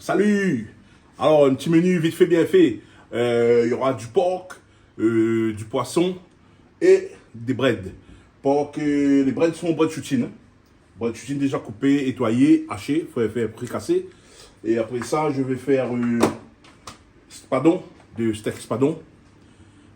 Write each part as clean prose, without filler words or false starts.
Salut! Alors, un petit menu vite fait, bien fait. Il y aura du porc, du poisson et des breads. Porc, les breads sont bread choutine. Bread choutine déjà coupé, nettoyé, haché, fait précasser. Et après ça, je vais faire spadon, de steak spadon.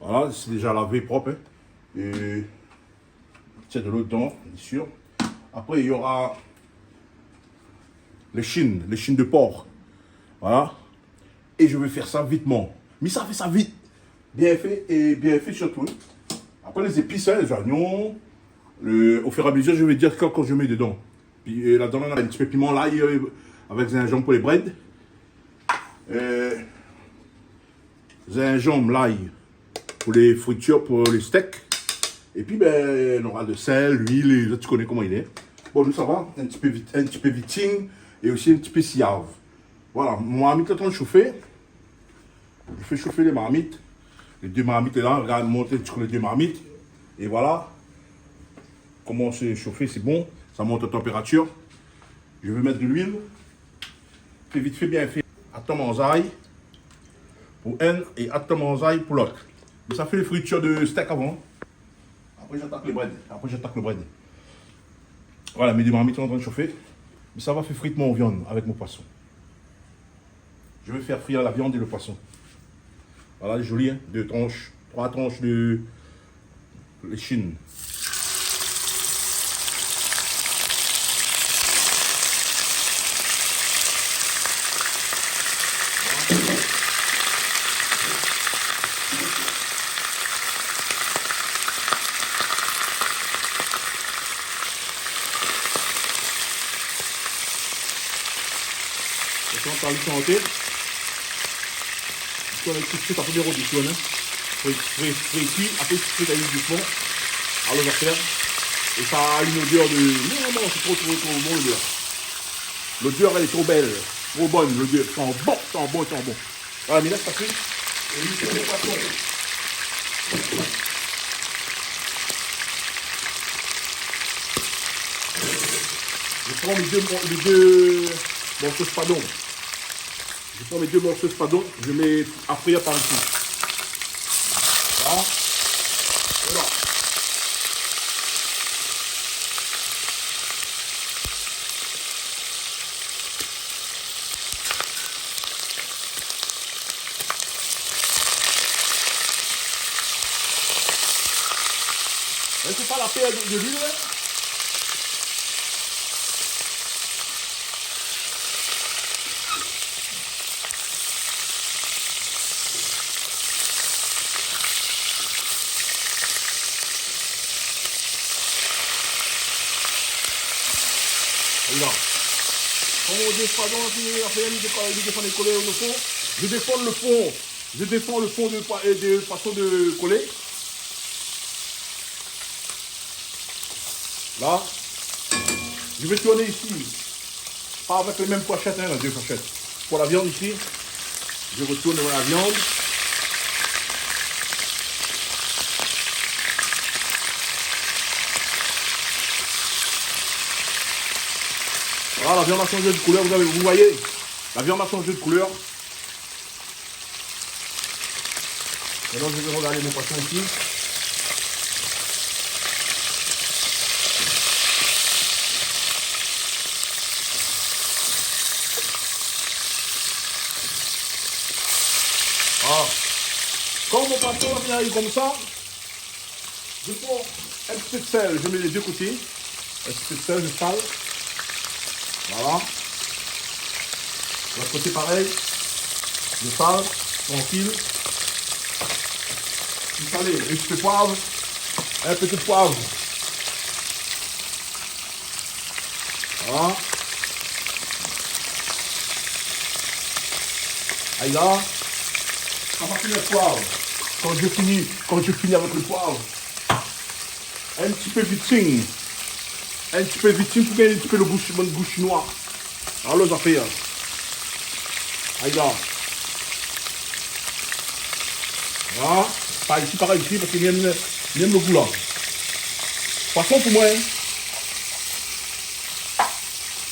Voilà, c'est déjà lavé, propre. Hein. Et tiens de l'eau dedans, bien sûr. Après, il y aura les chines de porc. Voilà. Et je vais faire ça vitement. Mais ça fait ça vite. Bien fait et bien fait surtout. Après les épices, hein, les oignons. Au fur et à mesure, je vais dire quand je mets dedans. Puis là-dedans, on a un petit peu de piment, l'ail avec gingembre pour les breads. Gingembre, l'ail pour les fritures, pour les steaks. Et puis, on aura de sel, l'huile, tu connais comment il est. Bon, nous, ça va. Un petit peu viting et aussi un petit peu siave. Voilà, mon marmite est en train de chauffer. Je fais chauffer les marmites. Les deux marmites là, regarde, monter sur les deux marmites. Et voilà. Comment c'est chauffé, c'est bon. Ça monte en température. Je vais mettre de l'huile. Fait vite fait, bien fait. Attends manzaï pour un et attends manzaï pour l'autre. Mais ça fait les fritures de steak avant. Après j'attaque le bread. Voilà, mes deux marmites sont en train de chauffer. Mais ça va faire frire mon viande avec mon poisson. Je vais faire frire la viande et le poisson. Voilà, joli, hein? 3 tranches de chine. On va chanter. On va couper ta première audition. Frais-cuit, après tu fais du fond. Alors on va faire. Et ça a une odeur de. Non, c'est trop bon l'odeur. L'odeur elle est trop belle, trop bonne, l'odeur. Sent bon. Voilà, mais là ça fait. Et lui, c'est le poisson. Je prends les deux morceaux de spadon. Je prends mes 2 morceaux de spadon, je mets à frire par ici. Voilà. Voilà. C'est pas la paire de l'huile. Là. Comme on dit, pardon, il défend les collés au fond. Je défends le fond de façon de coller. Là. Je vais tourner ici. Pas avec les mêmes pochettes, hein, les 2 pochettes. Pour la viande ici, je retourne la viande. Voilà, la viande a changé de couleur, vous voyez, la viande a changé de couleur. Maintenant, je vais regarder mon poisson ici. Voilà. Quand mon poisson va finir comme ça, je prends un petit peu de sel, je mets les 2 côtés. Un petit peu de sel, je sale. Voilà. De l'autre côté pareil. Je sale, tranquille. Du salé, un petit peu de poivre. Un peu de poivre. Voilà. Aïe là. Ça va finir le poivre. Quand je finis avec le poivre. Un petit peu de viting. Un petit peu de viting pour gagner un petit peu de bouche noire. Alors les affaires. Aïe là. Voilà. Pas ici, pareil ici, parce qu'il aime le goût là. Poisson pour moi. Hein.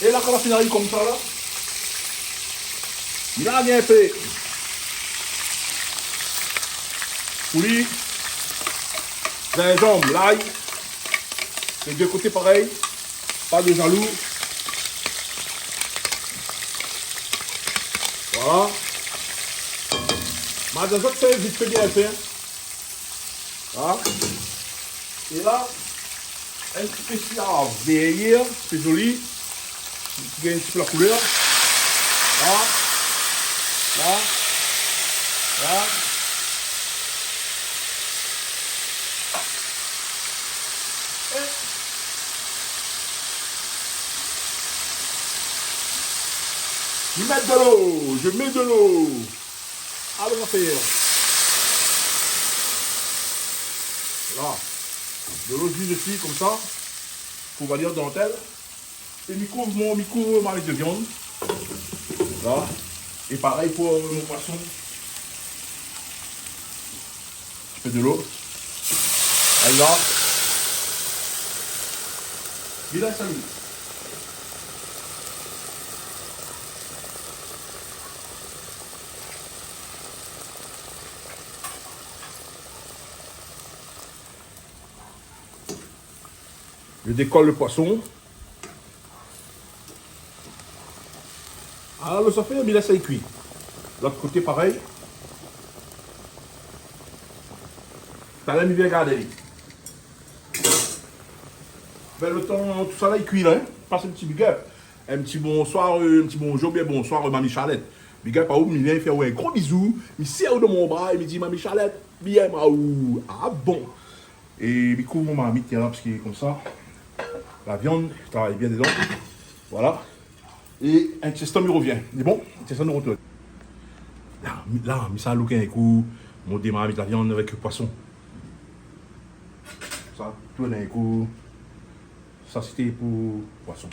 Et là, quand on a fini comme ça là, Il a bien fait. Poulie. Gingembre, l'ail. Les deux côtés pareil. Pas de jaloux. Voilà. Ma autres c'est vite fait bien fait. Voilà. Et là, un petit peu derrière, c'est joli. Tu gagnes un petit peu la couleur. Là. Là. Là. Je mets de l'eau, je mets de l'eau. Allez, on va faire. Là, de l'eau juste ici, comme ça, pour valider dans dentelle. Et je couvre ma de viande. Là. Et pareil pour mon poisson. Je fais de l'eau. Allez là. Il a 5 minutes. Je décolle le poisson. Alors ça fait, mais là ça est cuit. L'autre côté pareil. T'as l'air bien garder. Ben, le temps, tout ça là il cuit là. Hein? Passe un petit big up. Un petit bonsoir, un petit bonjour, bien bonsoir, mamie Charlotte. Big up à où, il vient faire un gros bisou. Il serre de mon bras, il me dit mamie Charlotte, bien ma ou. Ah bon. Et il couvre mon mamie là parce qu'il est comme ça. La viande, je travaille bien dedans. Voilà. Et un teston me revient. C'est bon? Un teston me retourne. Là, ça look un coup. Mon démarre avec la viande avec le poisson. Ça, tourne un coup. Ça, c'était pour poisson.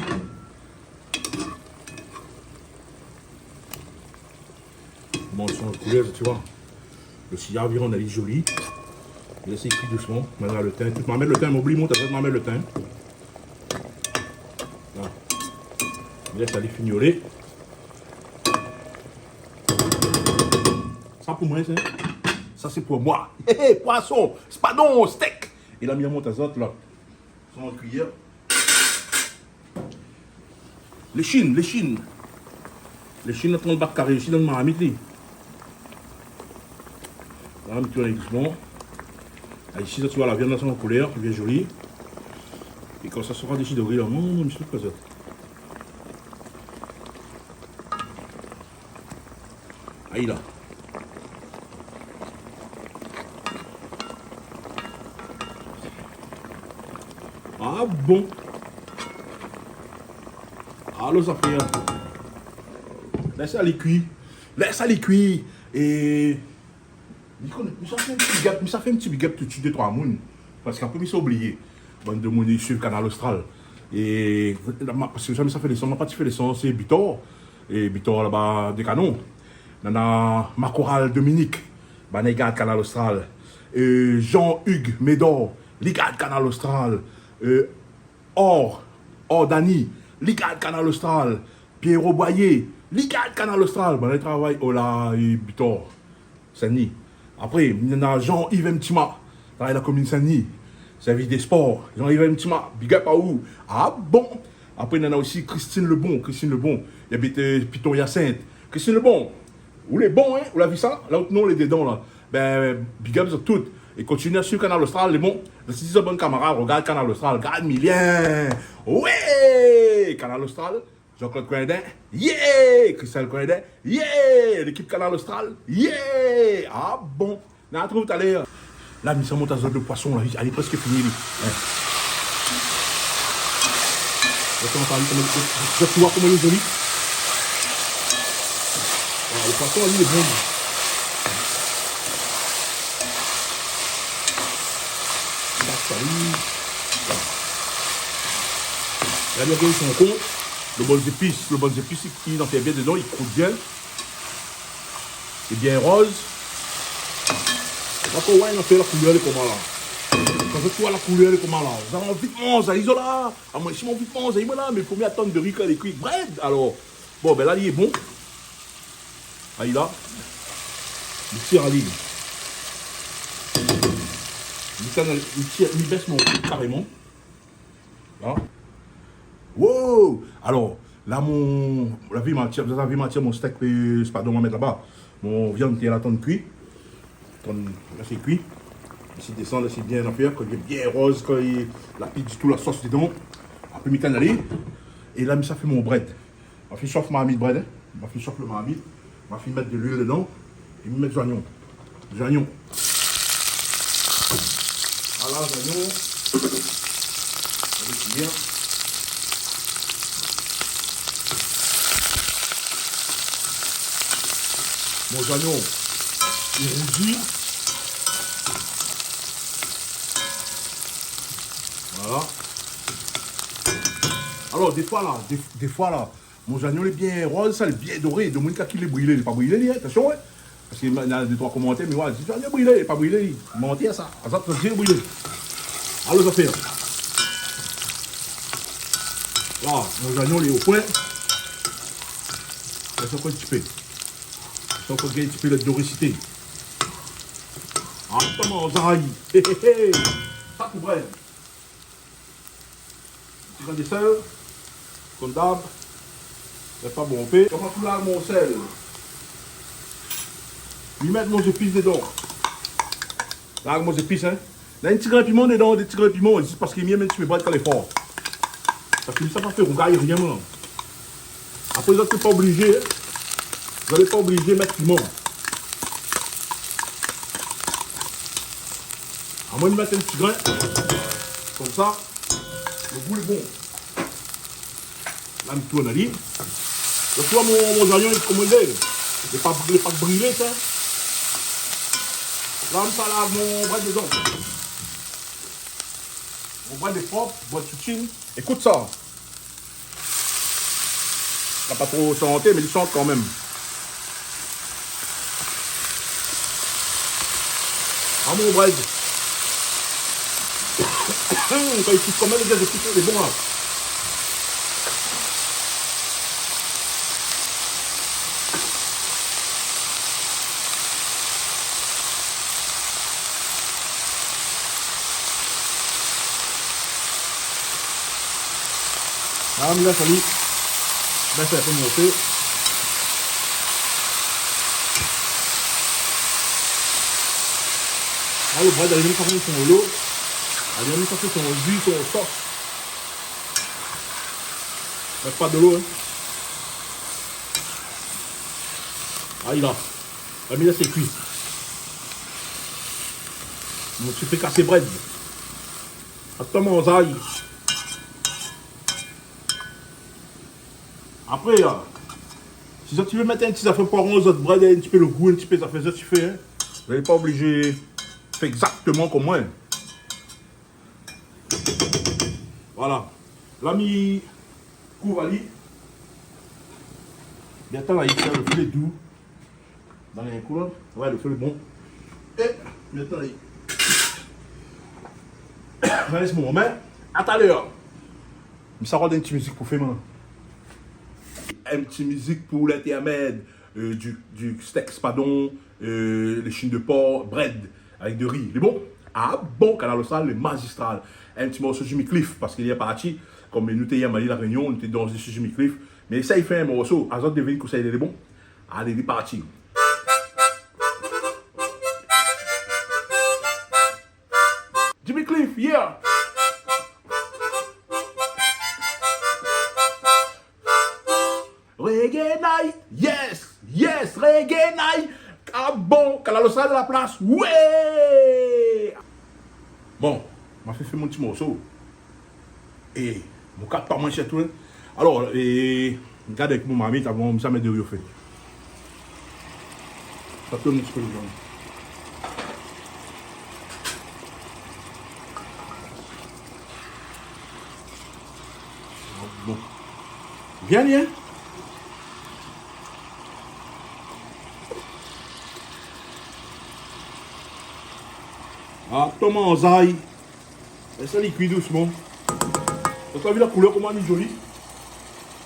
Bon, son couleur, tu vois. Le cigare viande, elle est jolie. Je laisse cuire doucement. Maintenant, le thym. Tu m'en mets le thym, m'oublie mon t'as m'en mets le thym. Je laisse aller fignoler. Ça pour moi, ça c'est pour moi. Hé, poisson, c'est pas non, steak. Il a mis un montazot là. Sur mon cuillère. Les chines. Les chines dans le bac carré, les chines dans le maramite. Là, tu vois, doucement. Ici, tu vois la viande dans son couleur, bien jolie. Et quand ça sera décidé, là, je me suis pas ça. Aïe là. Ah bon. Alors ça fait. Laisse ça les cuire. Laisse ça les cuire. Et. Ça fait un petit big up tout de suite de 3 mounes. Parce qu'après, il s'est oublié. Bande de mounes sur le canal austral. Et. Parce que jamais ça fait les sons. Ma partie fait les sons, c'est Bitor. Et Bitor là-bas, des canons. Nana Macoral Dominique, Banégat Canal Austral, Jean-Hugues Médor, Ligade Canal Austral, Or Dani, Ligade Canal Austral, Pierrot Boyer, Ligade Canal Austral, ben, travail Ola et Bitor, Saint-Denis. Après, il y a Jean-Yves Mtima, dans la commune Saint-Denis, service des sports, Jean-Yves Mtima, big up à où? Ah bon? Après, il y en a aussi Christine Lebon, il habite Piton Hyacinthe, Christine Lebon. Ou les bons, hein, ou la vie ça, là où non, les dedans, là. Ben, big up sur toutes. Et continue sur le canal Austral, les bons. Si c'est un bon camarade, regarde canal Austral, regarde Milien. Ouais! Canal Austral, Jean-Claude Coindin, yeah! Christelle Coindin, yeah! L'équipe canal Austral, yeah! Ah bon, on a trouvé tout à l'heure. Là, il monte à zone de poisson, là, elle est presque finie. Hein. Je vais voir comment il est joli. Le poisson, lui, il est bon. Là, il y a gagné son compte. Le bon épice, il en fait bien dedans, il croûte bien. C'est bien rose. Après, ouais, il en fait la couleur, elle est comment là. Quand tu vois la couleur, elle est comment là. Vous avez envie de manger, ils sont là. Ah, moi, si j'ai envie de manger, ils sont là, mais il faut m'y attendre de riz, les cuits. Bread, alors. Bon, ben là, il est bon. Aïe là. Il tire en ligne. Il baisse mon pied carrément. Là. Wow! Alors, là, la vie matière, mon steak, c'est pas on va mettre là-bas. Mon viande qui est là, tonne cuit. Là, c'est cuit. Ici, descend, là, c'est bien en faire, quand il est bien rose, quand la pizza, tout la sauce dedans. Après, mi aller. Et là, ça fait mon bread. Je vais chauffer ma marmite bread. Je vais chauffer le marmite. Je vais mettre de l'huile dedans. Et je vais mettre des oignons. Des oignons. Voilà, les oignons. C'est bien. Mon oignon, il rougit. Voilà. Alors, des fois là, mon oignon est bien rose, ça, il est bien doré. De mon cas qu'il est brûlé, il n'est pas brûlé, attention, ouais. Parce qu'il y a des trois commentaires, mais ouais, si tu as brûlé, il n'est pas brûlé. Mentir ça. Ça, tu as brûlé. Alors, ça fait. Là, mon oignon, il est au point. Laisse encore un petit peu. Laisse encore un petit peu de doricité. Ah, comment ça aille. Ça couvre. Tu prends des sel, comme d'hab. C'est pas bon fait. Comment tu laves mon sel? Lui mettre mon épice dedans. Lave mon épice, hein. Là, un petit grain de piment dedans, des petits grains de piment. C'est parce qu'il est mieux, mais tu peux pas être l'effort. Parce que ça va faire, on gagne rien, moi. Après, vous n'êtes pas obligé. Vous n'êtes pas obligé de mettre piment. À moins de mettre un petit grain. Comme ça. Le goût est bon. Là, je tourne à l'île. Tu vois, mon oignon est comme il est. Il n'est pas brûlé, ça. Là, je lave mon bread dedans. Mon bread est propre, bread soutine. Écoute ça. Ça n'a pas trop chanté, mais il chante quand même. Ah, mon bread. Quand il pousse quand même, les gars, c'est bon là. Ah, mais là, ça lit. Ben, ça fait monter. Ah, le bread, elle a mis ça fait son lot. Elle a mis ça fait son jus, son sauce. Reste pas de l'eau, hein. Ah, il a. Elle a mis là, c'est cuit. Donc, tu fais casser bread. Attends, ça aille. Après, si ça, tu veux mettre un petit affaire poiron aux autres bread, un petit peu le goût, un petit peu ça fait ça, tu fais. Hein? Vous n'êtes pas obligé de faire exactement comme moi. Voilà. L'ami Kouvali. Bientôt, là, il fait le filet doux. Dans les coups, ouais, le filet bon. Et, bientôt, là, il laisse mon moment. À tout à l'heure. Mais ça va d'une petite musique pour faire maintenant. Une petite musique pour l'intermède du steak spadon, les chines de porc, bread avec de riz. C'est bon? Ah bon, canal sale, le magistral. Un petit morceau de Jimmy Cliff parce qu'il est parti. Comme nous étions à la Réunion, nous étions dans le Jimmy Cliff. Mais ça, il fait un morceau. À autres deviner que ça, il est bon. Allez, il est parti. Jimmy Cliff, yeah! Reggae night, yes, yes, reggae night. Ah bon, quand la salle de la place, ouais. Bon, m'a fait mon petit morceau. Et mon cas pas manché tout. Alors, regarde avec mon mamie, t'as bon, ça m'a de fait. Ça tourne un petit peu le temps. Bon, bien, bien. Ah, Thomas Zaï. Et ça liquide doucement. Vous avez vu la couleur comment elle est jolie.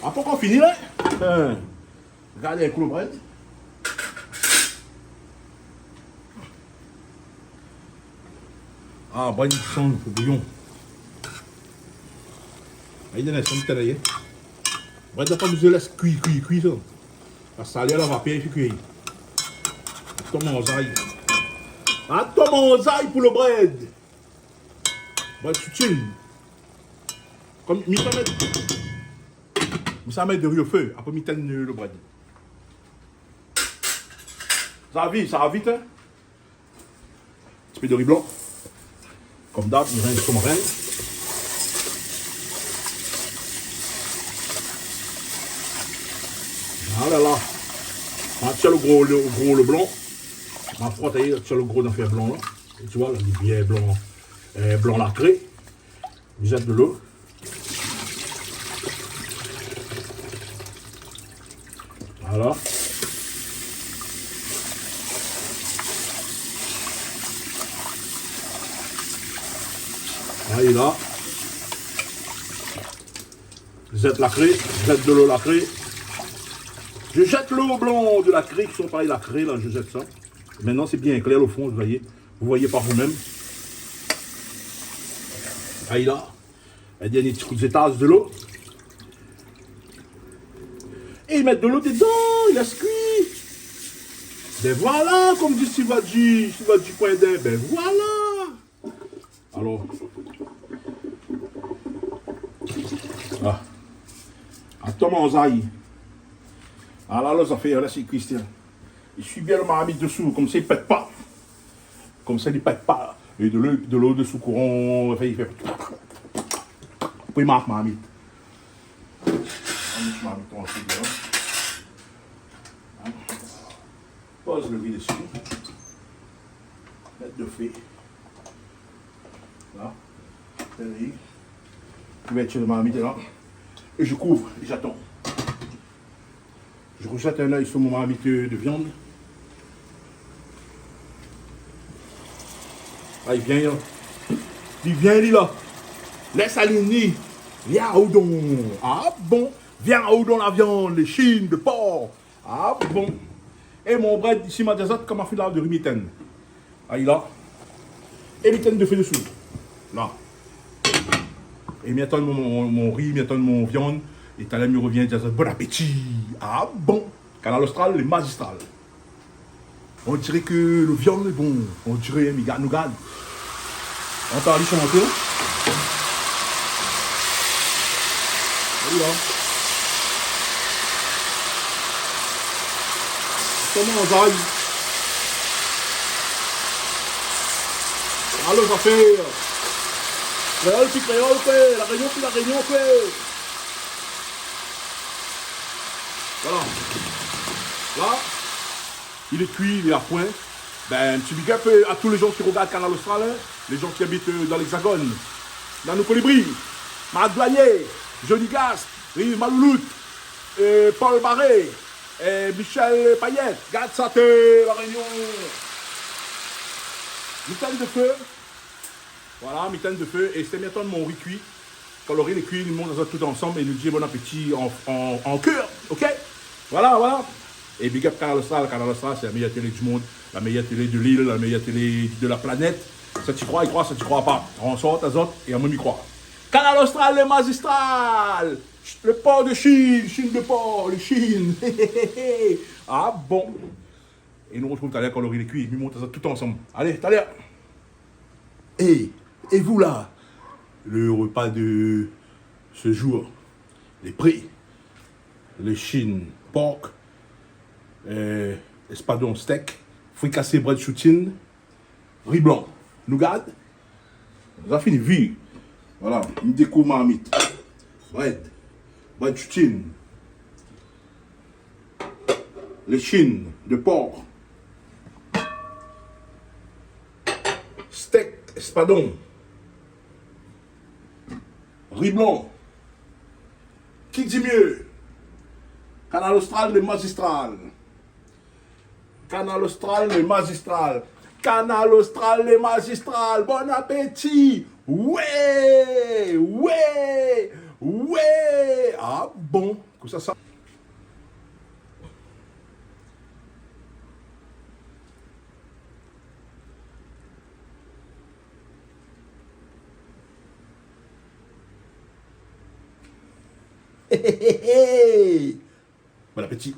Après qu'on finit là. Regardez la couleur bread. Ah, bonne son pour bouillon. Aí, né, só me aí. Vai dar pra você lá cuir, ça. Parce que ça a l'air d'avoir bien cuit. Attends mon oseille. Attends mon oseille pour le bread. Bread soutine. Comme, ça met de riz au feu. Après, mi le bread. Ça va vite, hein. Un petit peu de riz blanc. Comme d'hab, il reste comme reine. Ah là là. On tire le blanc. On va frotter le gros d'affaire blanc là. Et tu vois, là, il est bien blanc lacré. Vous jette de l'eau. Voilà. Là, il est là. Jette lacré, jette de l'eau lacrée. Je jette l'eau blanc de la craie, qui sont pareils la craie, là, je jette ça. Maintenant, c'est bien clair au fond, vous voyez par vous-même. Là, là, il y a des petits coups de tasse de l'eau. Et ils mettent de l'eau dedans, il a cuit. Ben voilà, comme dit Sylvadji point d'air, ben voilà. Alors, ah, attends mon zaï. Alors là, ça fait, là, c'est Christian. Il suit bien le marmite dessous, comme ça, il ne pète pas. Comme ça, il ne pète pas. Et de l'eau dessous courant, il fait. Puis il marque marmite. Pose le riz dessus. Mettre de feu. Là. Je vais mettre le marmite là. Et je couvre et j'attends. Je rejette un œil sur mon marmite de viande. Ah, il vient là. Il vient là. Laisse aligner. Viens au don. Ah bon. Viens au don la viande, les chines de porc. Ah bon. Et mon bread ici m'a des autres comme un filard de riz mitaine. Ah, il là. Et mitaine de feu dessous. Là. Et maintenant mon riz, maintenant mon viande. Et t'as me revient dire bon appétit. Ah bon. Canal Austral, les magistrales. On dirait que le viande est bon. On dirait, mais nous garde. On t'a dit chanter. Là. Comment on va? Alors, ça fait. Créole puis créole fait. La réunion puis la réunion fait. Voilà. Là, il est cuit, il est à point. Ben, un petit big up à tous les gens qui regardent Canal Austral, hein, les gens qui habitent dans l'Hexagone, dans nos colibris, Marc Blagnier, Johnny Gast, Rive Malouloute, Paul Barré, Michel Payette, Gad Saté, La Réunion. Mitaine de feu. Voilà, mitaine de feu. Et c'est maintenant mon riz cuit. Quand le riz est cuit, nous monte tout ensemble et nous dit bon appétit en cœur. Ok? Voilà. Et Big Up Canal Austral, c'est la meilleure télé du monde, la meilleure télé de l'île, la meilleure télé de la planète. Ça t'y croit, il croit, ça t'y croit pas. On sort, t'azote, et on me m'y croit. Canal Austral, les magistrales, le port de Chine de port, le Chine. Ah bon. Et nous on retrouve tout à l'heure quand le riz est cuit, nous monte tout ensemble. Allez, tout à l'heure. Et vous là, le repas de ce jour, les prix, le Chine pork, espadon steak, fruits cassés, bread choutine, riz blanc, nougat. Ça fini, vie. Voilà, une déco marmite. Bread choutine, les chines de porc, steak, espadon, riz blanc. Qui dit mieux? Canal Austral, les magistrales. Canal Austral, les magistrales. Canal Austral, les magistrales. Bon appétit. Ouais. Ah bon. Comme ça. Bon appétit.